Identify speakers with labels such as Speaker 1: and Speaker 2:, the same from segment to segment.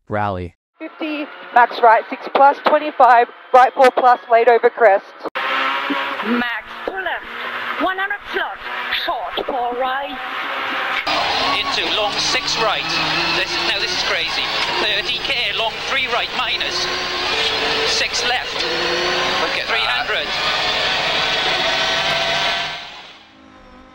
Speaker 1: Rally.
Speaker 2: 50, max right 6 plus, 25, right 4 plus, laid over crest.
Speaker 3: Max to left, 100 slot, short 4 right.
Speaker 4: Into long 6 right. Now this is crazy. 30k, long 3 right minus. 6 left. Look at 300.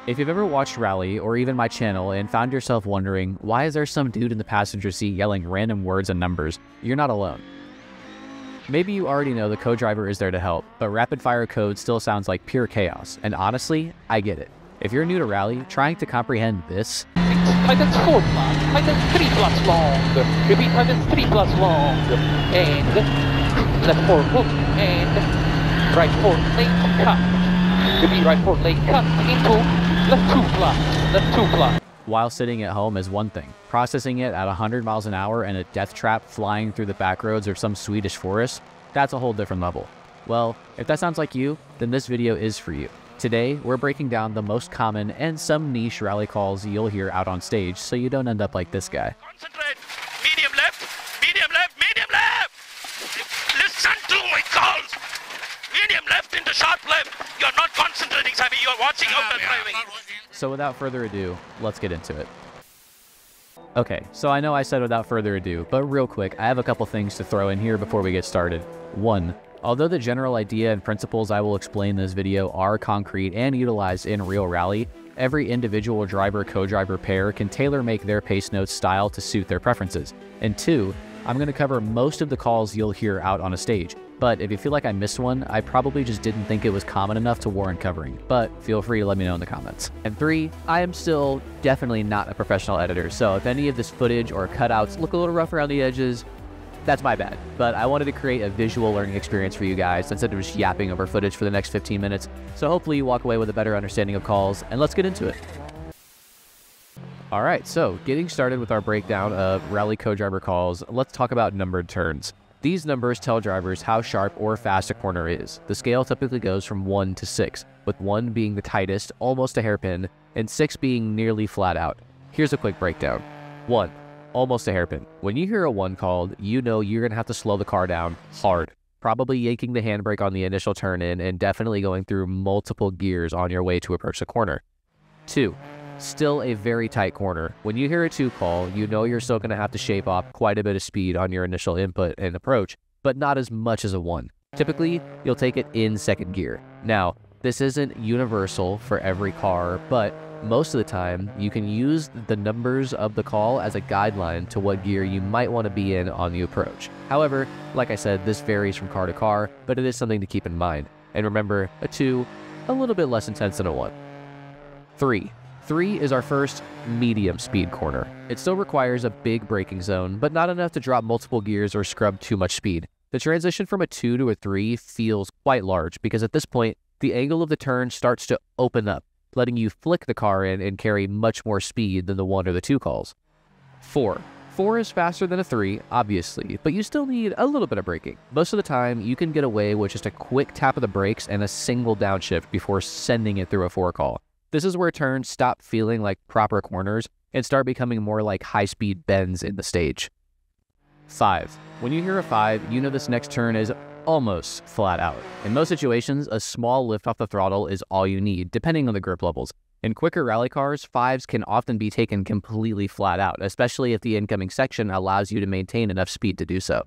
Speaker 1: If you've ever watched Rally or even my channel and found yourself wondering, why is there some dude in the passenger seat yelling random words and numbers, you're not alone. Maybe you already know the co-driver is there to help, but rapid-fire code still sounds like pure chaos, and honestly, I get it. If you're new to Rally, trying to comprehend this,
Speaker 5: tightens 4 plus, tightens 3 plus long, repeat tightens 3 plus long, and left 4 hook, and right 4 lane cut, repeat right 4 lane cut, into left 2 plus, left 2 plus.
Speaker 1: while sitting at home is one thing. Processing it at 100 miles an hour and a death trap flying through the back roads of some Swedish forest, that's a whole different level. Well, if that sounds like you, then this video is for you. Today, we're breaking down the most common and some niche rally calls you'll hear out on stage so you don't end up like this guy.
Speaker 6: Concentrate. Medium left, medium left, medium left. Listen to my calls. Medium left into sharp left. You're not concentrating, Sammy. You're watching out the driving.
Speaker 1: So without further ado, let's get into it. Okay, so I know I said without further ado, but real quick, I have a couple things to throw in here before we get started. 1. Although the general idea and principles I will explain in this video are concrete and utilized in real rally, every individual driver-co-driver pair can tailor-make their pace notes style to suit their preferences. And 2, I'm going to cover most of the calls you'll hear out on a stage, but if you feel like I missed one, I probably just didn't think it was common enough to warrant covering, but feel free to let me know in the comments. And 3, I am still definitely not a professional editor, so if any of this footage or cutouts look a little rough around the edges, that's my bad, but I wanted to create a visual learning experience for you guys instead of just yapping over footage for the next 15 minutes, so hopefully you walk away with a better understanding of calls, and let's get into it. Alright, so getting started with our breakdown of rally co-driver calls, let's talk about numbered turns. These numbers tell drivers how sharp or fast a corner is. The scale typically goes from 1 to 6, with 1 being the tightest, almost a hairpin, and 6 being nearly flat out. Here's a quick breakdown. 1. Almost a hairpin. When you hear a 1 called, you know you're going to have to slow the car down hard. Probably yanking the handbrake on the initial turn in and definitely going through multiple gears on your way to approach the corner. 2. Still a very tight corner. When you hear a 2 call, you know you're still going to have to shave off quite a bit of speed on your initial input and approach, but not as much as a 1. Typically, you'll take it in second gear. Now, this isn't universal for every car, but most of the time, you can use the numbers of the call as a guideline to what gear you might want to be in on the approach. However, like I said, this varies from car to car, but it is something to keep in mind. And remember, a 2, a little bit less intense than a 1. 3. 3 is our first medium speed corner. It still requires a big braking zone, but not enough to drop multiple gears or scrub too much speed. The transition from a 2 to a 3 feels quite large because at this point, the angle of the turn starts to open up, letting you flick the car in and carry much more speed than the 1 or the 2 calls. 4. 4 is faster than a 3, obviously, but you still need a little bit of braking. Most of the time, you can get away with just a quick tap of the brakes and a single downshift before sending it through a 4 call. This is where turns stop feeling like proper corners and start becoming more like high-speed bends in the stage. 5. When you hear a 5, you know this next turn is almost flat out. In most situations, a small lift off the throttle is all you need, depending on the grip levels. In quicker rally cars, 5s can often be taken completely flat out, especially if the incoming section allows you to maintain enough speed to do so.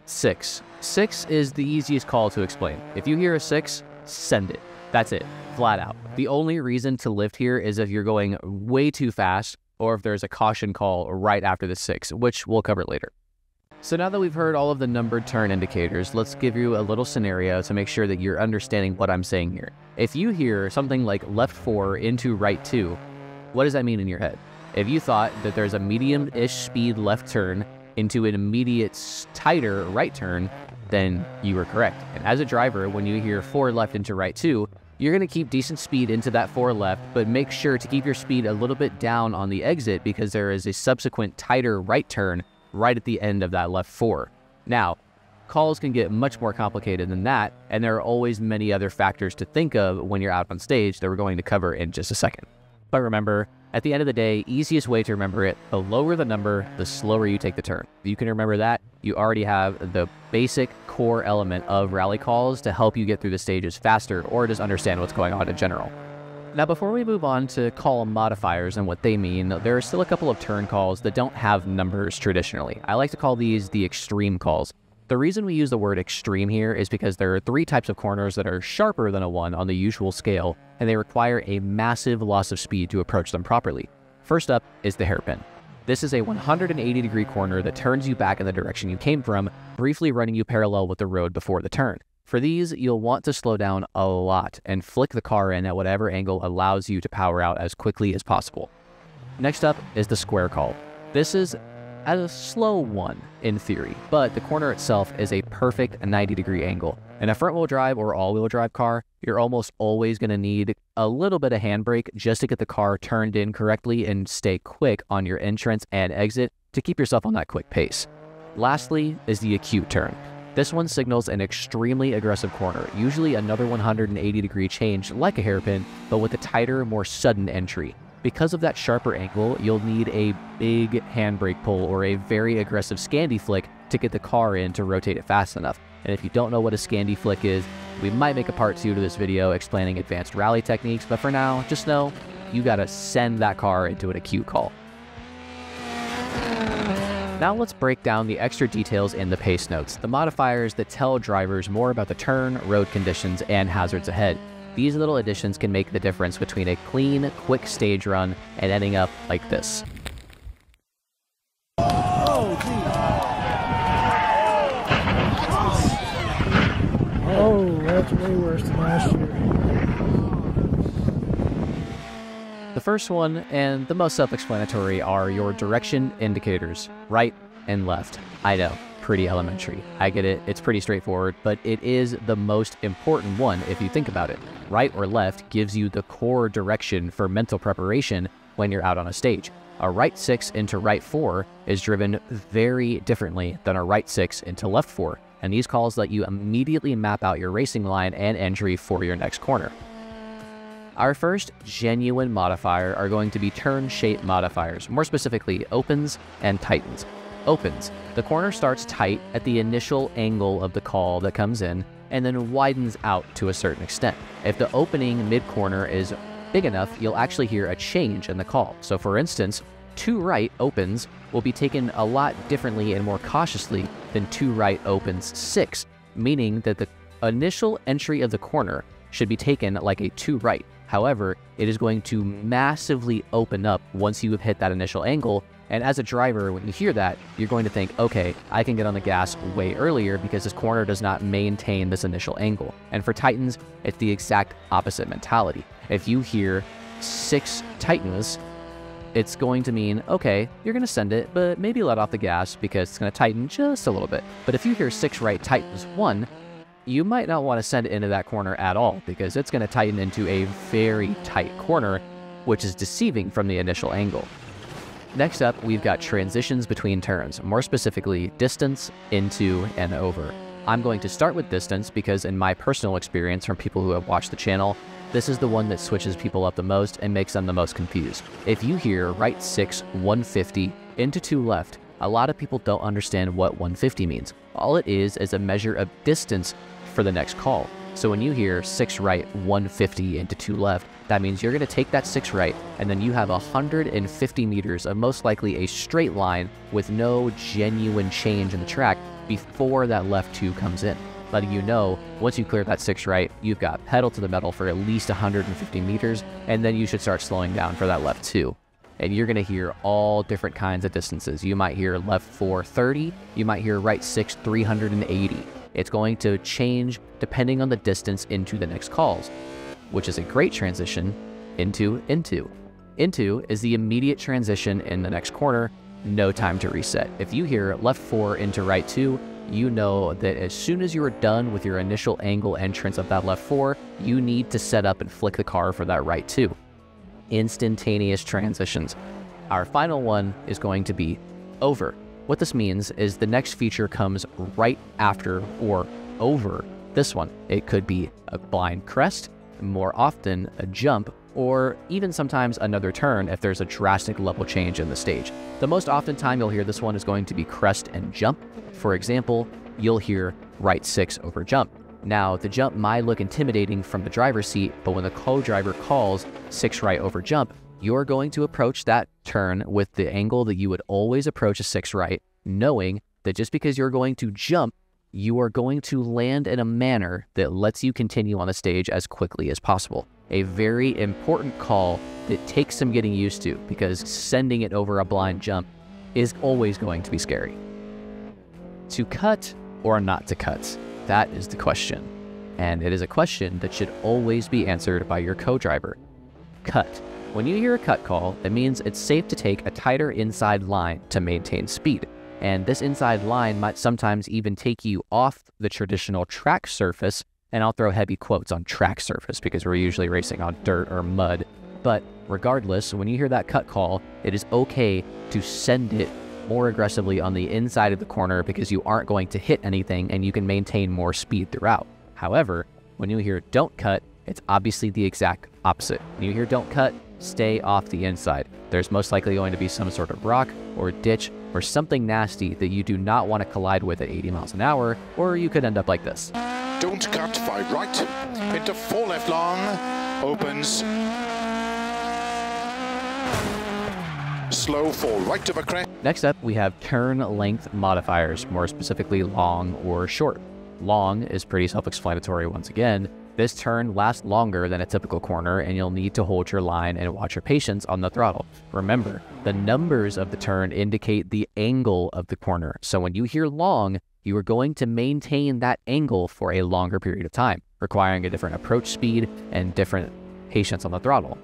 Speaker 1: 6. 6 is the easiest call to explain. If you hear a 6, send it. That's it, flat out. The only reason to lift here is if you're going way too fast or if there's a caution call right after the 6, which we'll cover later. So now that we've heard all of the numbered turn indicators, let's give you a little scenario to make sure that you're understanding what I'm saying here. If you hear something like left 4 into right 2, what does that mean in your head? If you thought that there's a medium-ish speed left turn into an immediate tighter right turn, then you were correct. And as a driver, when you hear 4 left into right 2, you're going to keep decent speed into that 4 left, but make sure to keep your speed a little bit down on the exit because there is a subsequent tighter right turn right at the end of that left 4. Now, calls can get much more complicated than that, and there are always many other factors to think of when you're out on stage that we're going to cover in just a second. But remember, At the end of the day, easiest way to remember it, the lower the number, the slower you take the turn. If you can remember that, you already have the basic core element of rally calls to help you get through the stages faster or just understand what's going on in general. Now, before we move on to call modifiers and what they mean, there are still a couple of turn calls that don't have numbers traditionally. I like to call these the extreme calls. The reason we use the word extreme here is because there are 3 types of corners that are sharper than a 1 on the usual scale, and they require a massive loss of speed to approach them properly. First up is the hairpin. This is a 180-degree corner that turns you back in the direction you came from, briefly running you parallel with the road before the turn. For these, you'll want to slow down a lot and flick the car in at whatever angle allows you to power out as quickly as possible. Next up is the square call. This is a slow one in theory, but the corner itself is a perfect 90-degree angle. In a front-wheel drive or all-wheel drive car, you're almost always going to need a little bit of handbrake just to get the car turned in correctly and stay quick on your entrance and exit to keep yourself on that quick pace. Lastly is the acute turn. This one signals an extremely aggressive corner, usually another 180-degree change like a hairpin, but with a tighter, more sudden entry. Because of that sharper angle, you'll need a big handbrake pull or a very aggressive Scandi flick to get the car in to rotate it fast enough. And if you don't know what a Scandi flick is, we might make a part 2 to this video explaining advanced rally techniques, but for now, just know you gotta send that car into an acute call. Now let's break down the extra details in the pace notes, the modifiers that tell drivers more about the turn, road conditions, and hazards ahead. These little additions can make the difference between a clean, quick stage run and ending up like this.
Speaker 7: Oh, that's way worse than last year.
Speaker 1: The first one, and the most self-explanatory, are your direction indicators, right and left. I know, pretty elementary. I get it, it's pretty straightforward, but it is the most important one if you think about it. Right or left gives you the core direction for mental preparation when you're out on a stage. A right 6 into right 4 is driven very differently than a right 6 into left 4, and these calls let you immediately map out your racing line and entry for your next corner. Our first genuine modifier are going to be turn shape modifiers, more specifically opens and tightens. Opens. The corner starts tight at the initial angle of the call that comes in and then widens out to a certain extent. If the opening mid-corner is big enough, you'll actually hear a change in the call. So for instance, 2 right opens will be taken a lot differently and more cautiously than 2 right opens 6, meaning that the initial entry of the corner should be taken like a 2 right. However, it is going to massively open up once you have hit that initial angle, and as a driver, when you hear that, you're going to think, okay, I can get on the gas way earlier because this corner does not maintain this initial angle. And for Titans, it's the exact opposite mentality. If you hear 6 tightens, it's going to mean, okay, you're going to send it, but maybe let off the gas because it's going to tighten just a little bit. But if you hear 6 right tightens 1, you might not want to send it into that corner at all because it's going to tighten into a very tight corner, which is deceiving from the initial angle. Next up, we've got transitions between turns, more specifically distance, into, and over. I'm going to start with distance because in my personal experience from people who have watched the channel, this is the one that switches people up the most and makes them the most confused. If you hear right 6, 150 into 2 left, a lot of people don't understand what 150 means. All it is a measure of distance for the next call. So when you hear 6 right, 150 into 2 left, that means you're going to take that 6 right, and then you have 150 meters of most likely a straight line with no genuine change in the track before that left 2 comes in. Letting you know, once you clear that 6 right, you've got pedal to the metal for at least 150 meters, and then you should start slowing down for that left 2. And you're going to hear all different kinds of distances. You might hear left 4, 30. You might hear right 6, 380. It's going to change depending on the distance into the next calls, which is a great transition into. Into is the immediate transition in the next corner, no time to reset. If you hear left 4 into right 2, you know that as soon as you are done with your initial angle entrance of that left 4, you need to set up and flick the car for that right 2. Instantaneous transitions. Our final one is going to be over. What this means is the next feature comes right after or over this one. It could be a blind crest, more often a jump, or even sometimes another turn if there's a drastic level change in the stage. The most often time you'll hear this one is going to be crest and jump. For example, you'll hear right 6 over jump. Now, the jump might look intimidating from the driver's seat, but when the co-driver calls 6 right over jump, you're going to approach that turn with the angle that you would always approach a 6 right, knowing that just because you're going to jump, you are going to land in a manner that lets you continue on the stage as quickly as possible. A very important call that takes some getting used to, because sending it over a blind jump is always going to be scary. To cut or not to cut? That is the question. And it is a question that should always be answered by your co-driver. Cut. When you hear a cut call, it means it's safe to take a tighter inside line to maintain speed. And this inside line might sometimes even take you off the traditional track surface, and I'll throw heavy quotes on track surface because we're usually racing on dirt or mud. But regardless, when you hear that cut call, it is okay to send it more aggressively on the inside of the corner because you aren't going to hit anything and you can maintain more speed throughout. However, when you hear don't cut, it's obviously the exact opposite. When you hear don't cut, stay off the inside. There's most likely going to be some sort of rock or ditch or something nasty that you do not want to collide with at 80 miles an hour, or you could end up like this.
Speaker 8: Don't cut, 5 right, into 4 left long, opens, slow 4 right of a crest.
Speaker 1: Next up, we have turn length modifiers, more specifically long or short. Long is pretty self-explanatory once again. This turn lasts longer than a typical corner, and you'll need to hold your line and watch your patience on the throttle. Remember, the numbers of the turn indicate the angle of the corner. So when you hear long, you are going to maintain that angle for a longer period of time, requiring a different approach speed and different patience on the throttle.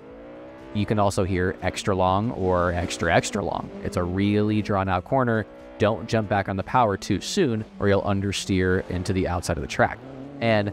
Speaker 1: You can also hear extra long or extra long. It's a really drawn out corner. Don't jump back on the power too soon or you'll understeer into the outside of the track. And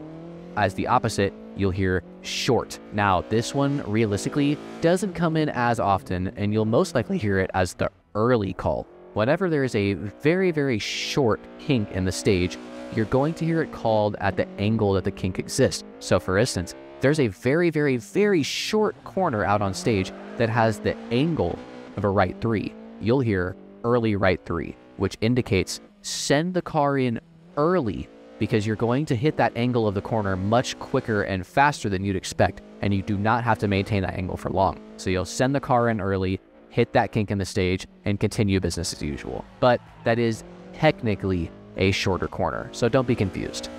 Speaker 1: as the opposite, you'll hear short. Now, this one realistically doesn't come in as often, and you'll most likely hear it as the early call. Whenever there is a very, very short kink in the stage, you're going to hear it called at the angle that the kink exists. So for instance, there's a very, very, very short corner out on stage that has the angle of a right 3. You'll hear early right 3, which indicates send the car in early because you're going to hit that angle of the corner much quicker and faster than you'd expect, and you do not have to maintain that angle for long. So you'll send the car in early, hit that kink in the stage, and continue business as usual. But that is technically a shorter corner, so don't be confused.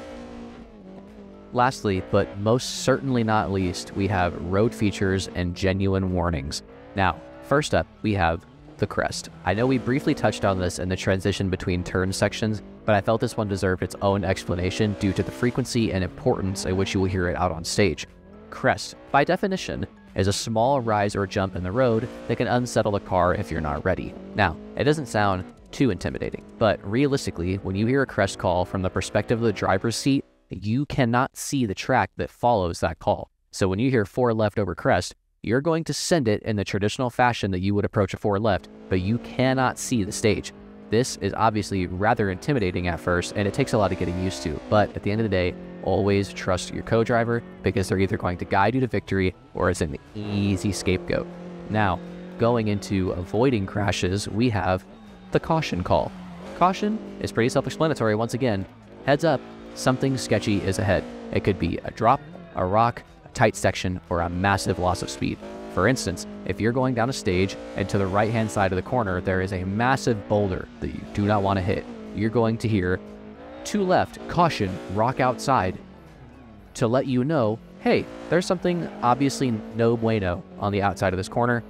Speaker 1: Lastly, but most certainly not least, we have road features and genuine warnings. Now, first up, we have the crest. I know we briefly touched on this in the transition between turn sections, but I felt this one deserved its own explanation due to the frequency and importance at which you will hear it out on stage. Crest, by definition, is a small rise or jump in the road that can unsettle the car if you're not ready. Now, it doesn't sound too intimidating, but realistically, when you hear a crest call from the perspective of the driver's seat, you cannot see the track that follows that call. So when you hear 4 left over crest, you're going to send it in the traditional fashion that you would approach a 4 left, but you cannot see the stage. This is obviously rather intimidating at first, and it takes a lot of getting used to, but at the end of the day, always trust your co-driver because they're either going to guide you to victory or it's an easy scapegoat. Now, going into avoiding crashes, we have the caution call. Caution is pretty self-explanatory once again. Heads up, something sketchy is ahead. It could be a drop, a rock, a tight section, or a massive loss of speed. For instance, if you're going down a stage and to the right-hand side of the corner, there is a massive boulder that you do not want to hit, you're going to hear 2 left, caution, rock outside, to let you know, hey, there's something obviously no bueno on the outside of this corner.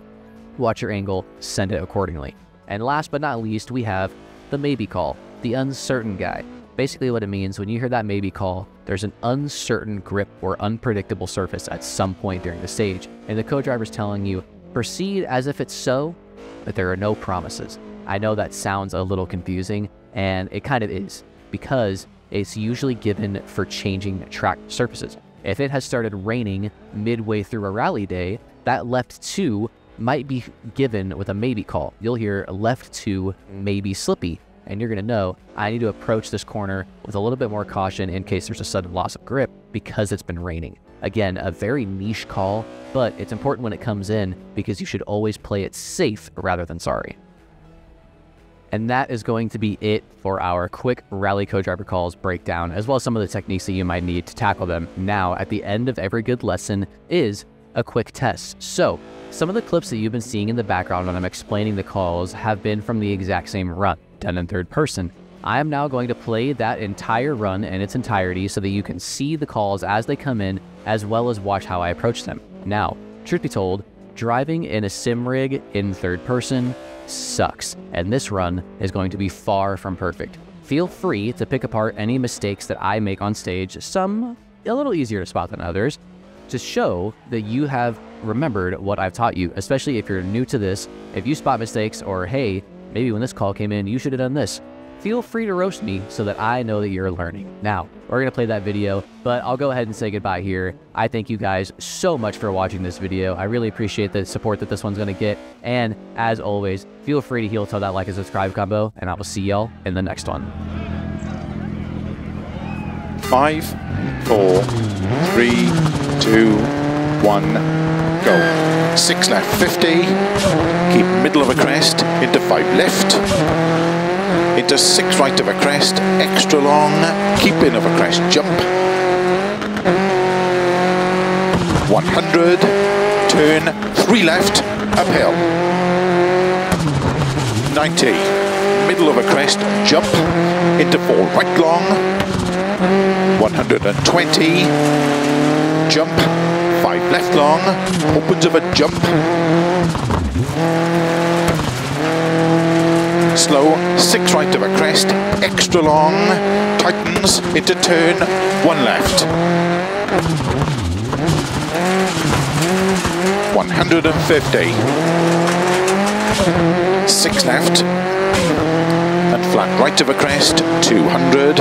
Speaker 1: Watch your angle, send it accordingly. And last but not least, we have the maybe call, the uncertain guy. Basically what it means when you hear that maybe call, there's an uncertain grip or unpredictable surface at some point during the stage, and the co-driver's telling you, proceed as if it's so, but there are no promises. I know that sounds a little confusing, and it kind of is, because it's usually given for changing track surfaces. If it has started raining midway through a rally day, that left 2 might be given with a maybe call. You'll hear left 2 maybe slippy, and you're going to know I need to approach this corner with a little bit more caution in case there's a sudden loss of grip because it's been raining. Again, a very niche call, but it's important when it comes in because you should always play it safe rather than sorry. And that is going to be it for our quick rally co-driver calls breakdown, as well as some of the techniques that you might need to tackle them. Now, at the end of every good lesson is a quick test. So, some of the clips that you've been seeing in the background when I'm explaining the calls have been from the exact same run, done in third person. I am now going to play that entire run in its entirety so that you can see the calls as they come in, as well as watch how I approach them. Now, truth be told, driving in a sim rig in third person sucks, and this run is going to be far from perfect. Feel free to pick apart any mistakes that I make on stage, some a little easier to spot than others, to show that you have remembered what I've taught you, especially if you're new to this. If you spot mistakes, or hey, maybe when this call came in, you should have done this, feel free to roast me so that I know that you're learning. Now, we're gonna play that video, but I'll go ahead and say goodbye here. I thank you guys so much for watching this video. I really appreciate the support that this one's gonna get. And as always, feel free to heel toe that like and subscribe combo, and I will see y'all in the next one.
Speaker 8: 5, 4, 3, 2, 1, go. 6 left, 50. Keep middle of a crest, into 5 left. Into 6 right of a crest, extra long, keep in of a crest, jump. 100, turn, 3 left, uphill. 90, middle of a crest, jump, into 4 right long. 120, jump, 5 left long, opens of a jump. Slow, 6 right of a crest, extra long, tightens, into turn, 1 left. 150. 6 left, and flat right of a crest, 200.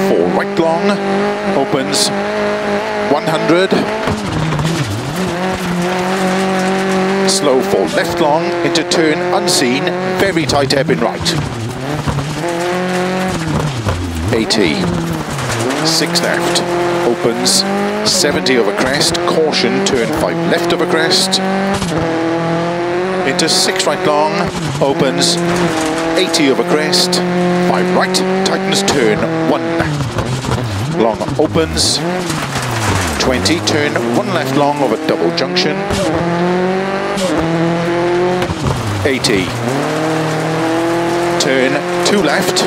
Speaker 8: 4 right long, opens, 100. Slow 4 left long, into turn unseen, very tight ebb in right. 80. 6 left, opens, 70 of a crest, caution, turn 5 left of a crest. Into 6 right long, opens, 80 of a crest, 5 right, tightens, turn 1 long, opens, 20, turn 1 left long of a double junction. 80, turn 2 left,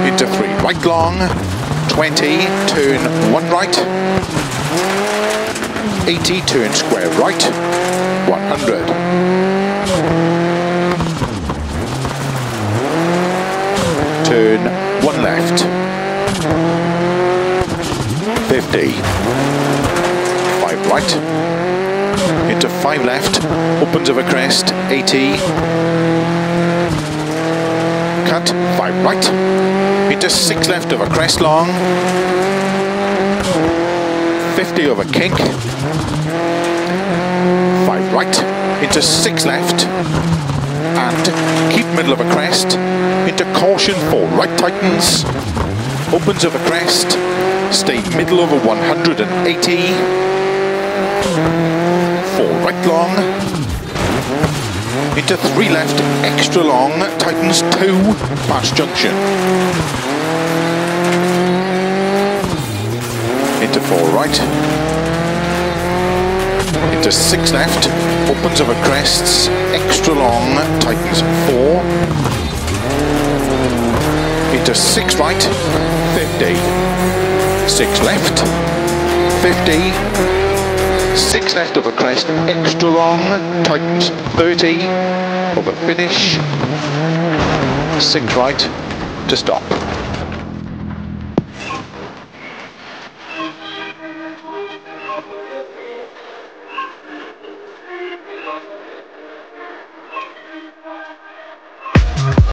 Speaker 8: into 3 right long, 20, turn 1 right, 80, turn square right, 100. Turn 1 left, 50, 5 right, into 5 left, opens of a crest, 80, cut, 5 right, into 6 left of a crest long, 50 of a kink, 5 right, into 6 left, and keep middle of a crest, into caution, 4 right tightens, opens of a crest, stay middle of a 180, 4 right long, into 3 left, extra long, tightens 2, past junction. Into 4 right, into 6 left, opens of a crests, extra long, tightens 4. Into 6 right, 50. 6 left, 50. 6 left of a crest, extra long, tightens 30, of a finish, 6 right to stop.